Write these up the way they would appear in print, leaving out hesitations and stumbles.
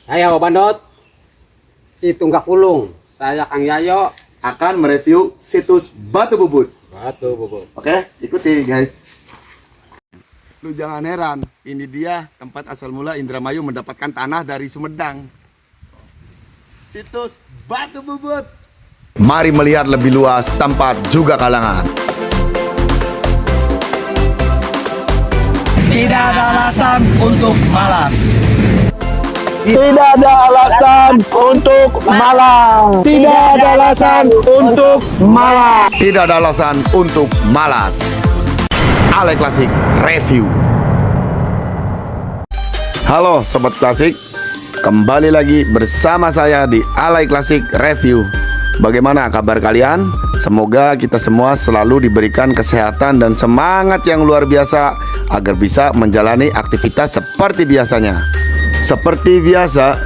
Ayo Bandot, di Tunggak Pulung. Saya Kang Yayo akan mereview situs Batu Bubut. Batu Bubut. Oke, ikuti guys. Lu jangan heran, ini dia tempat asal mula Indramayu mendapatkan tanah dari Sumedang. Situs Batu Bubut. Mari melihat lebih luas tempat juga kalangan. Tidak ada alasan untuk malas. Tidak ada alasan untuk malas. Tidak ada alasan untuk malas. Tidak ada alasan untuk malas. Ale Klasik Review. Halo Sobat Klasik, kembali lagi bersama saya di Ale Klasik Review. Bagaimana kabar kalian? Semoga kita semua selalu diberikan kesehatan dan semangat yang luar biasa agar bisa menjalani aktivitas seperti biasanya. Seperti biasa,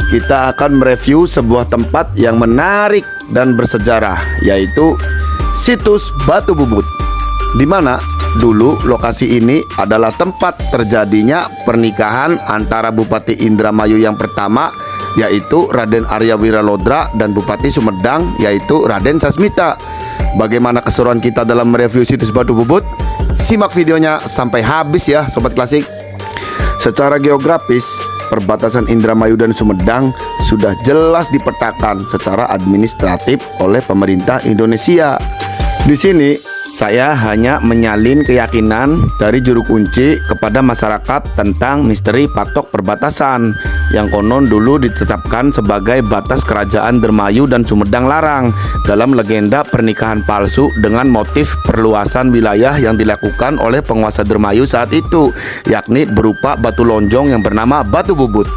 kita akan mereview sebuah tempat yang menarik dan bersejarah, yaitu situs Batu Bubut, di mana dulu lokasi ini adalah tempat terjadinya pernikahan antara Bupati Indramayu yang pertama, yaitu Raden Arya Wiralodra, dan Bupati Sumedang, yaitu Raden Sasmita. Bagaimana keseruan kita dalam mereview situs Batu Bubut? Simak videonya sampai habis ya Sobat Klasik. Secara geografis, perbatasan Indramayu dan Sumedang sudah jelas dipetakan secara administratif oleh pemerintah Indonesia. Di sini saya hanya menyalin keyakinan dari juru kunci kepada masyarakat tentang misteri patok perbatasan yang konon dulu ditetapkan sebagai batas kerajaan Dermayu dan Sumedang Larang dalam legenda pernikahan palsu dengan motif perluasan wilayah yang dilakukan oleh penguasa Dermayu saat itu, yakni berupa batu lonjong yang bernama Batu Bubut.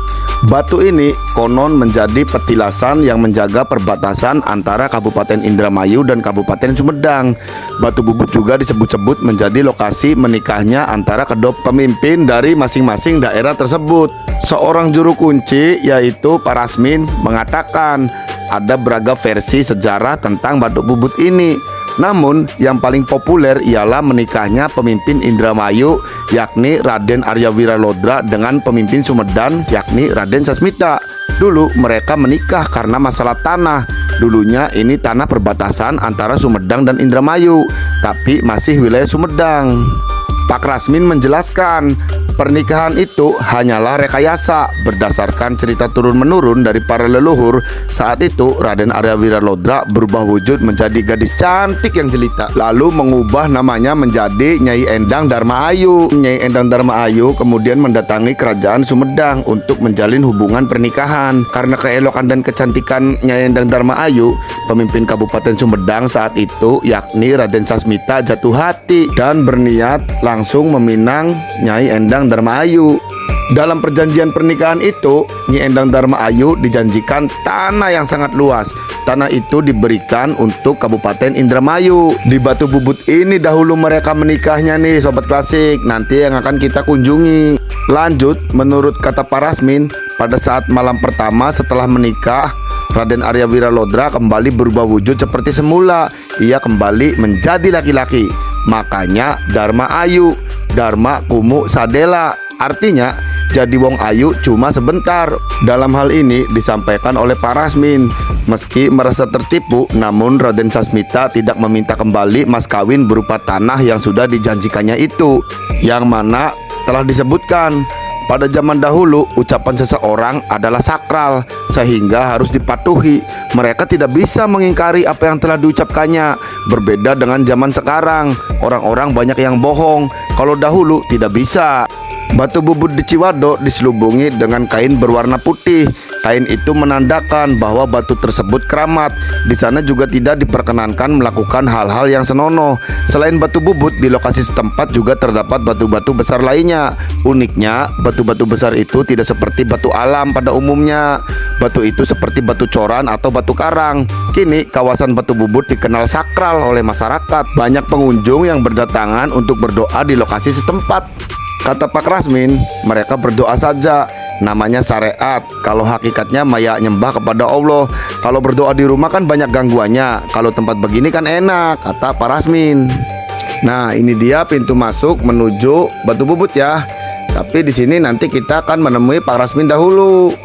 Batu ini konon menjadi petilasan yang menjaga perbatasan antara Kabupaten Indramayu dan Kabupaten Sumedang. Batu Bubut juga disebut-sebut menjadi lokasi menikahnya antara kedua pemimpin dari masing-masing daerah tersebut. Seorang juru kunci yaitu Parasmin mengatakan ada beragam versi sejarah tentang Batu Bubut ini. Namun yang paling populer ialah menikahnya pemimpin Indramayu yakni Raden Arya Wiralodra dengan pemimpin Sumedang yakni Raden Sasmita. Dulu mereka menikah karena masalah tanah. Dulunya ini tanah perbatasan antara Sumedang dan Indramayu, tapi masih wilayah Sumedang. Pak Rasmin menjelaskan, pernikahan itu hanyalah rekayasa berdasarkan cerita turun-menurun dari para leluhur. Saat itu Raden Arya Wiralodra berubah wujud menjadi gadis cantik yang jelita, lalu mengubah namanya menjadi Nyai Endang Dharma Ayu. Nyai Endang Dharma Ayu kemudian mendatangi kerajaan Sumedang untuk menjalin hubungan pernikahan. Karena keelokan dan kecantikan Nyai Endang Dharma Ayu, pemimpin Kabupaten Sumedang saat itu yakni Raden Sasmita jatuh hati dan berniat langsung meminang Nyai Endang Dharma Ayu. Dalam perjanjian pernikahan itu, Nyai Endang Dharma Ayu dijanjikan tanah yang sangat luas. Tanah itu diberikan untuk Kabupaten Indramayu. Di Batu Bubut ini dahulu mereka menikahnya nih Sobat Klasik, nanti yang akan kita kunjungi. Lanjut, menurut kata Parasmin, pada saat malam pertama setelah menikah, Raden Arya Wiralodra kembali berubah wujud seperti semula. Ia kembali menjadi laki-laki. Makanya Dharma Ayu, Dharma Kumu Sadela, artinya jadi wong ayu cuma sebentar. Dalam hal ini disampaikan oleh Parasmin. Meski merasa tertipu, namun Raden Sasmita tidak meminta kembali mas kawin berupa tanah yang sudah dijanjikannya itu, yang mana telah disebutkan pada zaman dahulu ucapan seseorang adalah sakral sehingga harus dipatuhi. Mereka tidak bisa mengingkari apa yang telah diucapkannya. Berbeda dengan zaman sekarang, orang-orang banyak yang bohong. Kalau dahulu tidak bisa. Batu Bubut di Ciwado diselubungi dengan kain berwarna putih. Kain itu menandakan bahwa batu tersebut keramat. Di sana juga tidak diperkenankan melakukan hal-hal yang senonoh. Selain Batu Bubut, di lokasi setempat juga terdapat batu-batu besar lainnya. Uniknya, batu-batu besar itu tidak seperti batu alam pada umumnya. Batu itu seperti batu coran atau batu karang. Kini kawasan Batu Bubut dikenal sakral oleh masyarakat. Banyak pengunjung yang berdatangan untuk berdoa di lokasi setempat. Kata Pak Rasmin, mereka berdoa saja. Namanya syariat. Kalau hakikatnya maya nyembah kepada Allah. Kalau berdoa di rumah kan banyak gangguannya. Kalau tempat begini kan enak, kata Pak Rasmin. Nah, ini dia pintu masuk menuju Batu Bubut ya. Tapi di sini nanti kita akan menemui Pak Rasmin dahulu.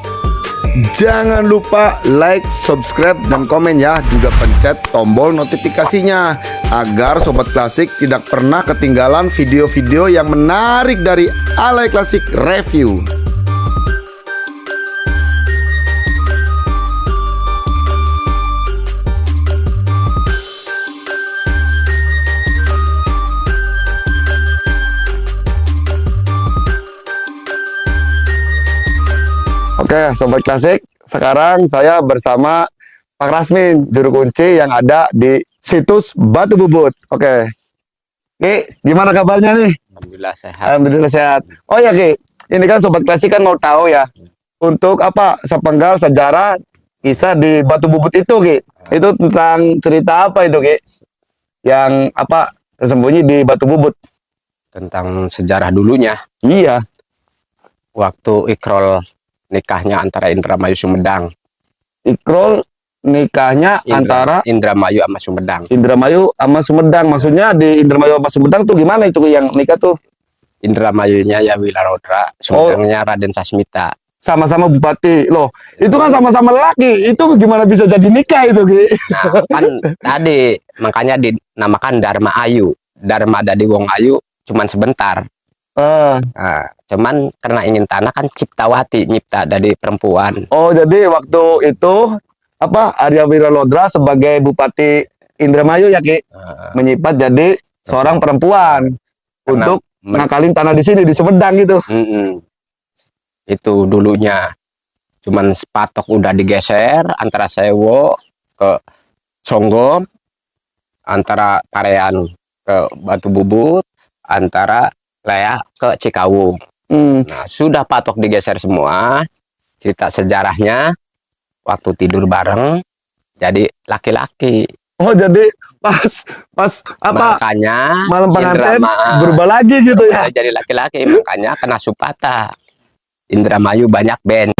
Jangan lupa like, subscribe, dan komen ya. Juga pencet tombol notifikasinya agar Sobat Klasik tidak pernah ketinggalan video-video yang menarik dari Alay Klasik Review. Oke, Sobat Klasik, sekarang saya bersama Pak Rasmin, juru kunci yang ada di situs Batu Bubut. Oke, Ki, gimana kabarnya nih? Alhamdulillah sehat. Alhamdulillah sehat. Oh ya Ki, ini kan Sobat Klasik kan mau tahu ya, untuk apa sepenggal sejarah kisah di Batu Bubut itu Ki? Itu tentang cerita apa itu Ki? Yang apa tersembunyi di Batu Bubut? Tentang sejarah dulunya, Iya. waktu Ikrol nikahnya antara Indramayu Sumedang. Ikrol nikahnya antara Indramayu sama Sumedang. Indramayu sama Sumedang. Maksudnya di Indramayu sama Sumedang tuh gimana itu yang nikah tuh? Indramayunya ya Wilarodra, Sumedangnya Raden Sasmita. Sama-sama bupati. Loh, itu kan sama-sama laki. Itu gimana bisa jadi nikah itu, Ki? Nah, kan tadi makanya dinamakan Dharma Ayu. Dharma dari Wong Ayu cuman sebentar. Nah, cuman karena ingin tanah kan Ciptawati nyipta dari perempuan. Oh, jadi waktu itu apa Arya Wiralodra sebagai bupati Indramayu ya, Ki? Menyipat jadi seorang perempuan untuk ngakalin tanah di sini di Sumedang gitu. Itu dulunya cuman sepatok udah digeser antara Sewo ke Songgom, antara Parean ke Batu Bubut, antara Lea ke Cikawung. Nah, sudah patok digeser semua. Cerita sejarahnya waktu tidur bareng jadi laki-laki. Oh, jadi pas apa Makanya malam pengantin Indrama- berubah lagi gitu ya. jadi laki-laki, makanya kena Supata. Indramayu banyak band.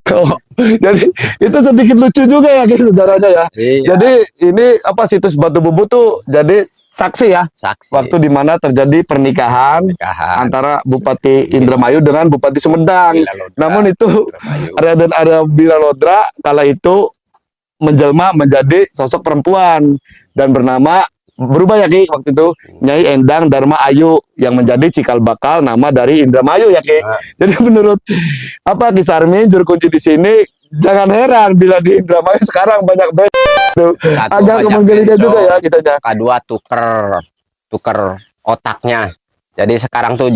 Oh, jadi itu sedikit lucu juga ya Ki saudaranya ya. Iya. Jadi ini apa situs Batu Bubut tuh jadi saksi ya Saksi waktu di mana terjadi pernikahan nikahan antara Bupati Indramayu dengan Bupati Sumedang. Wilalodra, Namun itu Indramayu. Raden Arya Wiralodra kala itu menjelma menjadi sosok perempuan dan bernama berubah ya Ki waktu itu Nyai Endang Dharma Ayu yang menjadi cikal bakal nama dari Indramayu ya Ki. Jadi menurut apa Ki Sarmin juru kunci di sini jangan heran bila di Indramayu sekarang banyak band tuh. Satu, Agak banyak menggelikan band, juga ya kisahnya. kedua tuker otaknya. Jadi sekarang tuh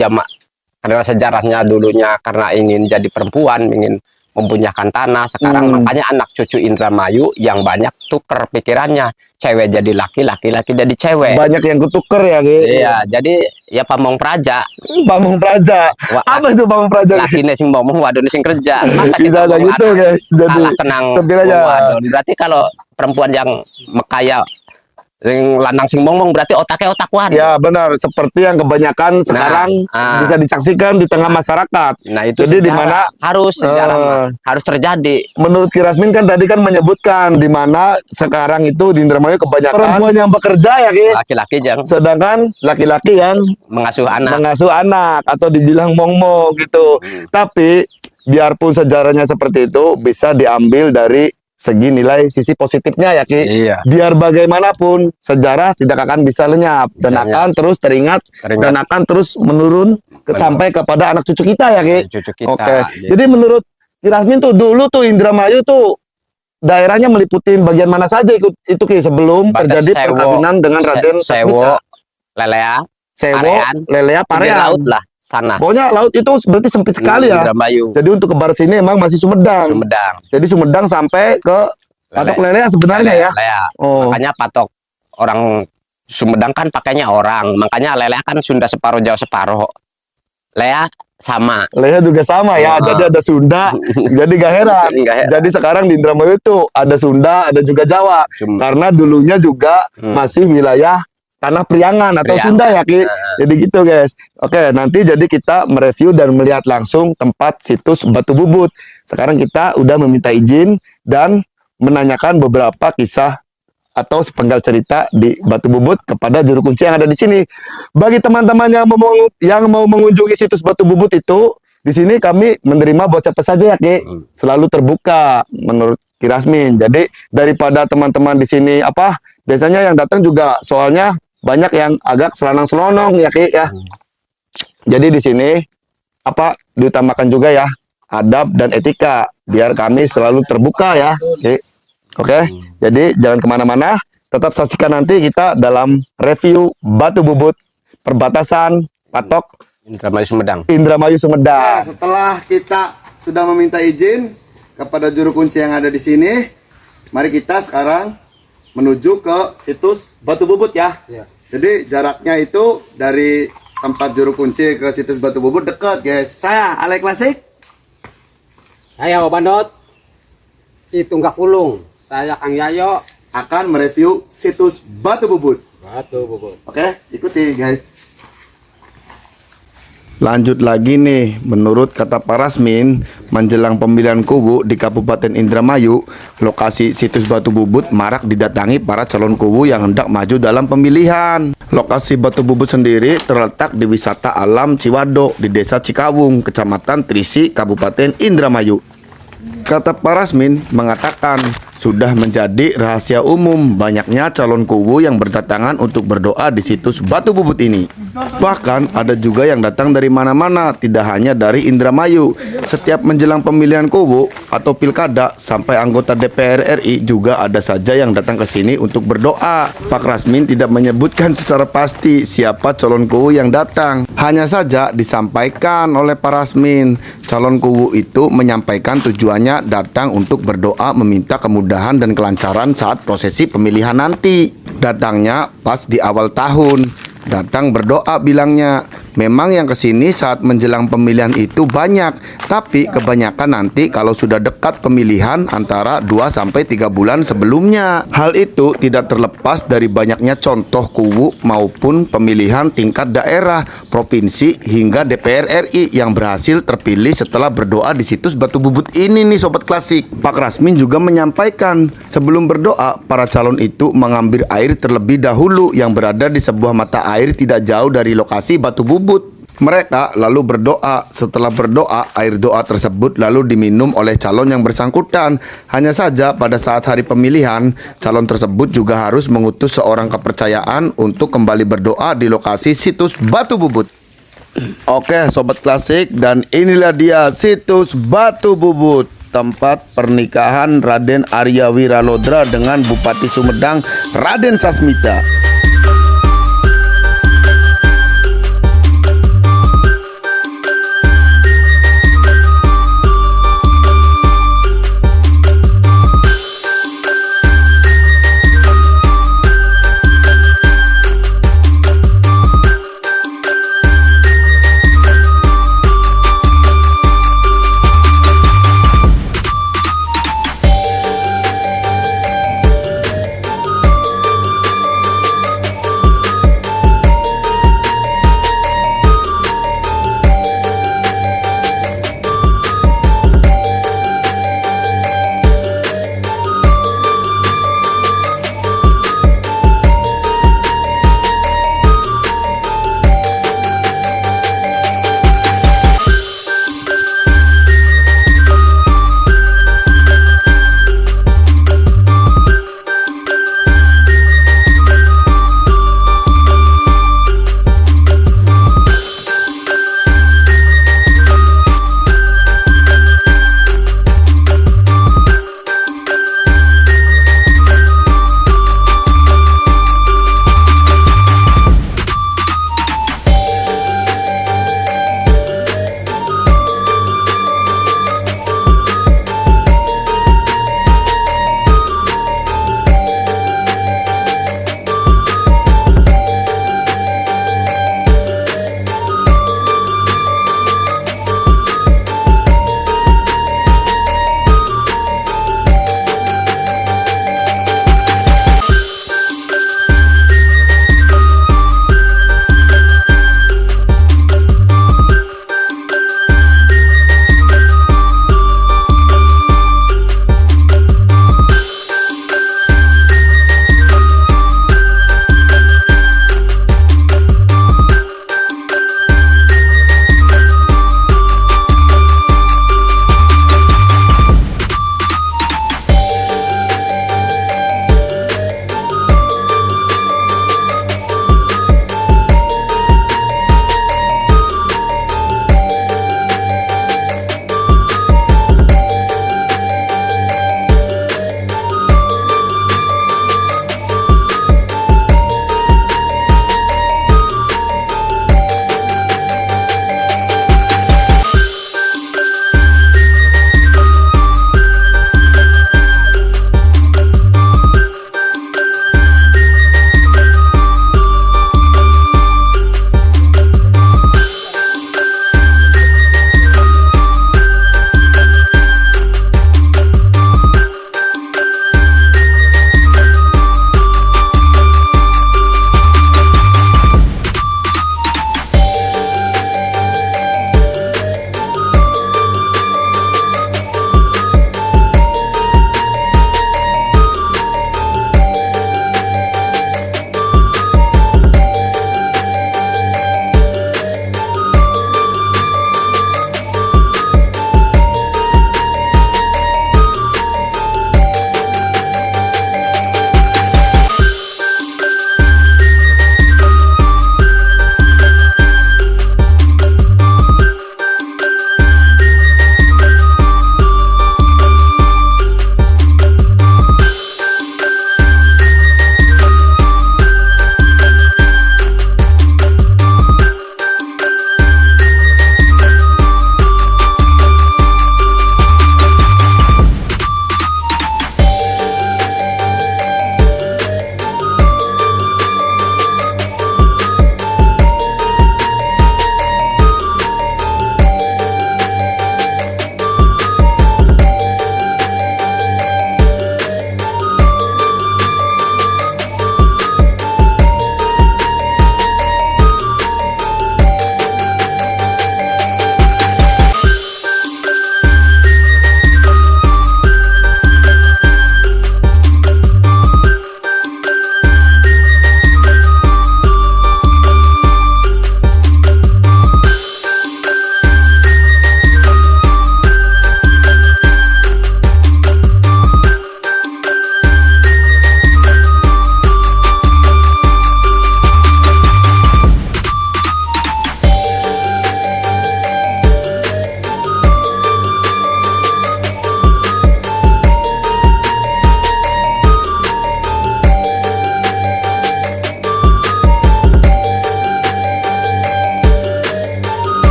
karena sejarahnya dulunya karena ingin jadi perempuan, ingin mempunyahkan tanah. Sekarang makanya anak cucu Indramayu yang banyak tuker pikirannya. Cewek jadi laki, laki jadi cewek. Banyak yang kutuker ya Ki. Iya, jadi ya pamong praja. Pamong Praja. Apa itu Pamong Praja? Laki sing ngomong, wadon sing kerja. Masa Bisa kita gitu guys. Jadi kalah kenang sepil aja. wadon. Berarti kalau perempuan yang mekaya sing lanang sing ngomong berarti otaknya otak wadon. Ya benar, seperti yang kebanyakan sekarang bisa disaksikan di tengah masyarakat. Nah, itu Jadi di sejarah. mana harus sejarah harus terjadi. menurut Ki Rasmin kan tadi kan menyebutkan di mana sekarang itu di Indramayu kebanyakan perempuan yang bekerja ya Ki. Laki-laki yang Sedangkan laki-laki yang mengasuh anak. mengasuh anak atau dibilang mongmo gitu. Tapi biarpun sejarahnya seperti itu bisa diambil dari segi nilai sisi positifnya ya Ki. Iya. Biar bagaimanapun sejarah tidak akan bisa lenyap dan akan terus teringat dan akan terus menurun sampai kepada anak cucu kita ya Ki. Cucu kita. Oke. Jadi menurut Ki Rasmin tuh dulu tuh Indramayu tuh daerahnya meliputi bagian mana saja itu Ki sebelum Batas terjadi Sewo, perkawinan dengan Raden Sewo, Sasmita. Lelea, Sewo, Parean, Lelea, pinggir Parean. laut lah sana. Pokoknya laut itu berarti sempit sekali ya. Indramayu, Jadi untuk ke barat sini emang masih Sumedang. Sumedang. Jadi Sumedang sampai ke patok Lelea sebenarnya ya. Lelea. Oh. Makanya patok orang Sumedang kan pakainya orang. Makanya Lelea kan Sunda separuh Jawa separuh. Lea sama. Lelea juga sama ya. Jadi ada Sunda. Jadi gak heran. Nggak heran. Jadi sekarang di Indramayu itu ada Sunda, ada juga Jawa. Karena dulunya juga masih wilayah tanah Priangan atau Priangan. Sunda ya Ki. Jadi gitu guys. Oke, nanti jadi kita mereview dan melihat langsung tempat situs Batu Bubut. Sekarang kita udah meminta izin dan menanyakan beberapa kisah atau sepenggal cerita di Batu Bubut kepada juru kunci yang ada di sini. Bagi teman-teman yang mau mengunjungi situs Batu Bubut itu di sini kami menerima buat siapa saja ya Ki. Selalu terbuka menurut Ki Rasmin. Jadi daripada teman-teman di sini biasanya yang datang juga soalnya banyak yang agak selanang-selonong ya Ki ya. Jadi di sini diutamakan juga ya adab dan etika biar kami selalu terbuka ya Ki. Oke. Jadi jangan kemana-mana, tetap saksikan nanti kita dalam review Batu Bubut perbatasan Patok Indramayu Sumedang. Indramayu Sumedang. Setelah kita sudah meminta izin kepada juru kunci yang ada di sini, mari kita sekarang menuju ke situs Batu Bubut ya. Jadi jaraknya itu dari tempat juru kunci ke situs Batu Bubut dekat, guys. Saya Alay Klasik. Saya Obandot. Tunggak Ulung. Saya Kang Yayo. Akan mereview situs Batu Bubut. Batu Bubut. Oke, ikuti guys. Lanjut lagi nih, menurut kata Pak Rasmin, menjelang pemilihan kubu di Kabupaten Indramayu, lokasi situs Batu Bubut marak didatangi para calon kubu yang hendak maju dalam pemilihan. Lokasi Batu Bubut sendiri terletak di wisata alam Ciwadok di Desa Cikawung, Kecamatan Trisi, Kabupaten Indramayu. Kata Pak Rasmin mengatakan sudah menjadi rahasia umum banyaknya calon kubu yang berdatangan untuk berdoa di situs Batu Bubut ini. Bahkan ada juga yang datang dari mana-mana, tidak hanya dari Indramayu. Setiap menjelang pemilihan kubu atau pilkada sampai anggota DPR RI juga ada saja yang datang ke sini untuk berdoa. Pak Rasmin tidak menyebutkan secara pasti siapa calon kubu yang datang. Hanya saja disampaikan oleh Pak Rasmin, calon kubu itu menyampaikan tujuannya datang untuk berdoa meminta kemudahan dan kelancaran saat prosesi pemilihan nanti. Datangnya pas di awal tahun. Datang berdoa bilangnya. Memang yang kesini saat menjelang pemilihan itu banyak, tapi kebanyakan nanti kalau sudah dekat pemilihan antara 2-3 bulan sebelumnya. Hal itu tidak terlepas dari banyaknya contoh kubu maupun pemilihan tingkat daerah, provinsi hingga DPR RI yang berhasil terpilih setelah berdoa di situs Batu Bubut ini nih Sobat Klasik. Pak Rasmin juga menyampaikan sebelum berdoa para calon itu mengambil air terlebih dahulu yang berada di sebuah mata air tidak jauh dari lokasi Batu Bubut. Mereka lalu berdoa. Setelah berdoa, air doa tersebut lalu diminum oleh calon yang bersangkutan. Hanya saja pada saat hari pemilihan, calon tersebut juga harus mengutus seorang kepercayaan untuk kembali berdoa di lokasi situs Batu Bubut. Oke Sobat Klasik, dan inilah dia situs Batu Bubut, tempat pernikahan Raden Arya Wiralodra dengan Bupati Sumedang Raden Sasmita.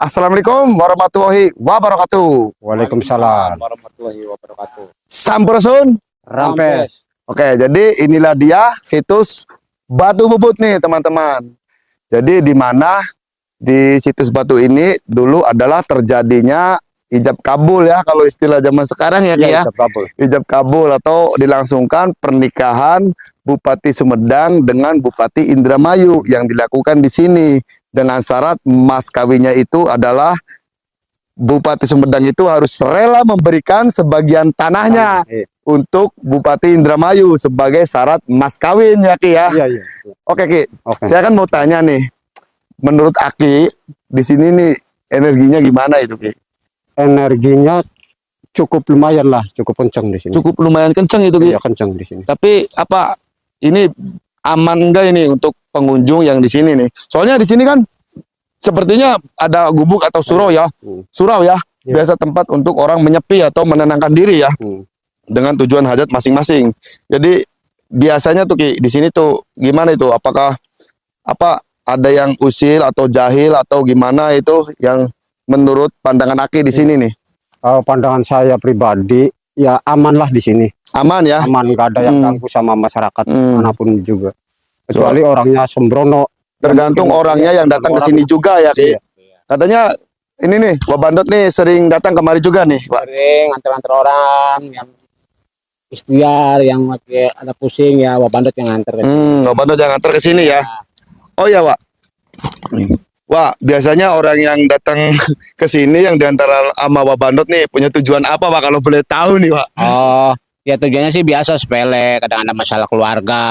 Assalamualaikum warahmatullahi wabarakatuh. Waalaikumsalam. Warahmatullahi wabarakatuh. Sampurasun. Rampes. Oke, jadi inilah dia situs Batu Bubut nih teman-teman. Jadi di mana di situs Batu ini dulu adalah terjadinya ijab kabul ya, kalau istilah zaman sekarang ya Ki ya. Ijab kabul atau dilangsungkan pernikahan Bupati Sumedang dengan Bupati Indramayu yang dilakukan di sini dengan syarat mas kawinnya itu adalah Bupati Sumedang itu harus rela memberikan sebagian tanahnya untuk Bupati Indramayu sebagai syarat mas kawin ya Ki ya. Iya. Oke Ki, Oke. saya kan mau tanya nih, menurut Aki di sini nih energinya gimana itu Ki? Energinya cukup lumayan lah, cukup kencang di sini. Cukup lumayan kenceng itu Ki. Iya, kencang di sini. Tapi apa ini aman enggak ini untuk pengunjung yang di sini nih? Soalnya di sini kan sepertinya ada gubuk atau surau ya. Surau ya. Iya. Biasa tempat untuk orang menyepi atau menenangkan diri ya. Dengan tujuan hajat masing-masing. Jadi biasanya tuh Ki di sini tuh gimana itu? Apakah ada yang usil atau jahil atau gimana itu yang menurut pandangan Aki di sini nih? Kalau pandangan saya pribadi, ya aman lah di sini. Aman ya? Aman, nggak ada yang ganggu sama masyarakat manapun juga. Kecuali So, orangnya sembrono. tergantung Mungkin orangnya yang datang ke sini juga ya Ki. Iya. Katanya ini nih, Wak Bandot nih sering datang kemari juga nih, Pak. Sering antar-antar orang yang ikhtiar, yang lagi ada pusing ya, Wak Bandot yang antar. Wak Bandot yang antar ke sini ya. Oh ya, Wak. Wah, biasanya orang yang datang ke sini yang diantara sama Wak Bandot nih punya tujuan apa, Pak? Kalau boleh tahu nih, Pak. Oh, ya tujuannya sih biasa sepele, kadang ada masalah keluarga,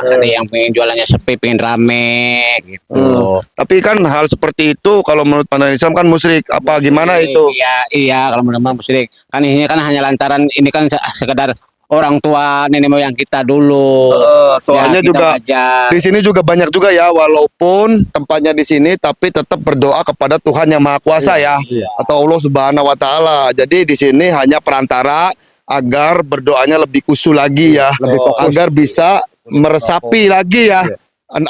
ada yang pengen jualannya sepi, pengen rame gitu. Tapi kan hal seperti itu kalau menurut pandangan Islam kan musyrik. Apa gimana itu? Iya, kalau menurut musyrik. Kan ini kan hanya lantaran ini kan sekedar orang tua nenek moyang kita dulu. Soalnya Ya, kita juga belajar. di sini juga banyak juga ya, walaupun tempatnya di sini tapi tetap berdoa kepada Tuhan yang Maha Kuasa ya, atau Allah Subhanahu wa taala. Jadi di sini hanya perantara agar berdoanya lebih khusyuk lagi ya, agar bisa meresapi lagi ya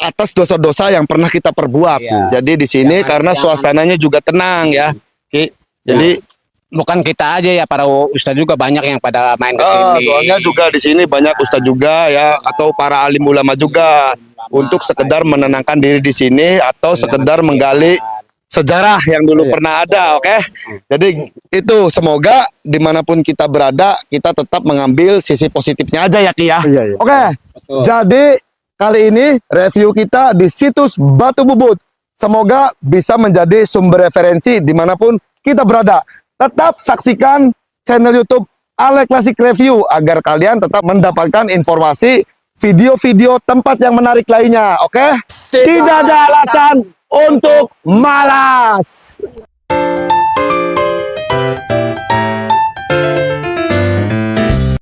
atas dosa-dosa yang pernah kita perbuat. Iya. Jadi di sini karena suasananya juga tenang ya. Ki. Jadi Bukan kita aja ya, para ustadz juga banyak yang pada main ke sini. soalnya juga di sini banyak ustadz juga ya, atau para alim ulama juga untuk sekedar menenangkan diri di sini atau sekedar menggali sejarah yang dulu pernah ada, oke? Jadi itu semoga dimanapun kita berada kita tetap mengambil sisi positifnya aja ya Ki ya. Iya. Oke, jadi kali ini review kita di situs Batu Bubut. Semoga bisa menjadi sumber referensi dimanapun kita berada. Tetap saksikan channel YouTube Ale Classic Review agar kalian tetap mendapatkan informasi video-video tempat yang menarik lainnya. Oke? Tidak ada alasan untuk malas.